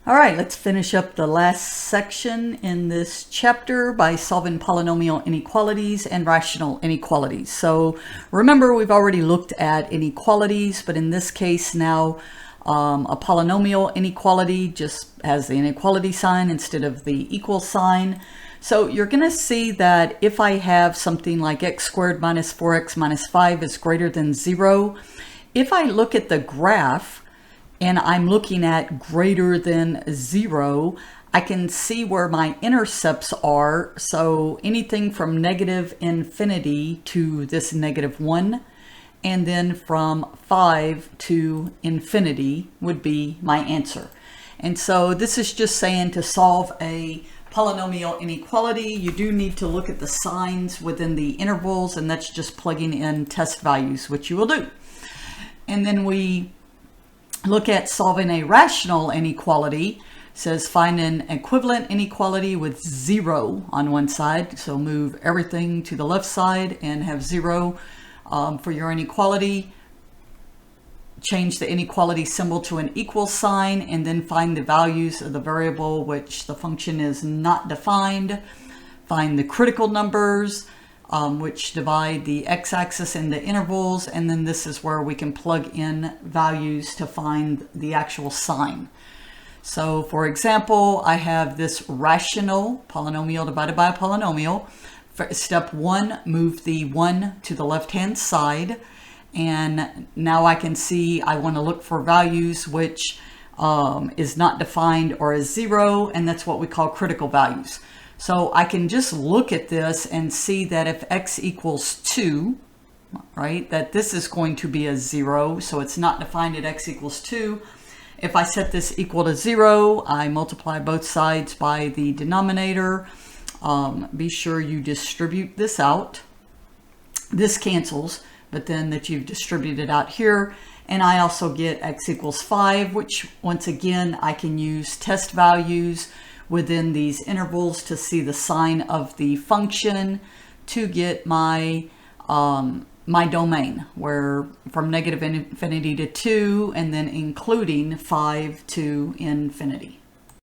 All right, let's finish up the last section in this chapter by solving polynomial inequalities and rational inequalities. So remember, we've already looked at inequalities, but in this case now a polynomial inequality just has the inequality sign instead of the equal sign. So you're going to see that if I have something like x squared minus 4x minus 5 is greater than 0, if I look at the graph, and I'm looking at greater than 0, I can see where my intercepts are. So anything from negative infinity to this -1, and then from 5 to infinity would be my answer. And so this is just saying to solve a polynomial inequality, you do need to look at the signs within the intervals, and that's just plugging in test values, which you will do. And then we look at solving a rational inequality. It says find an equivalent inequality with 0 on one side. So move everything to the left side and have 0 for your inequality. Change the inequality symbol to an equal sign, and then find the values of the variable which the function is not defined. Find the critical numbers, which divide the x-axis and the intervals, and then this is where we can plug in values to find the actual sign. So for example, I have this rational polynomial divided by a polynomial. For step 1, move the 1 to the left-hand side, and now I can see I want to look for values which is not defined or is 0, and that's what we call critical values. So I can just look at this and see that if x equals 2, right, that this is going to be a 0, so it's not defined at x equals 2. If I set this equal to 0, I multiply both sides by the denominator. Be sure you distribute this out. This cancels, but then that you've distributed out here. And I also get x equals 5, which once again I can use test values within these intervals to see the sign of the function to get my my domain, where from negative infinity to 2, and then including 5 to infinity.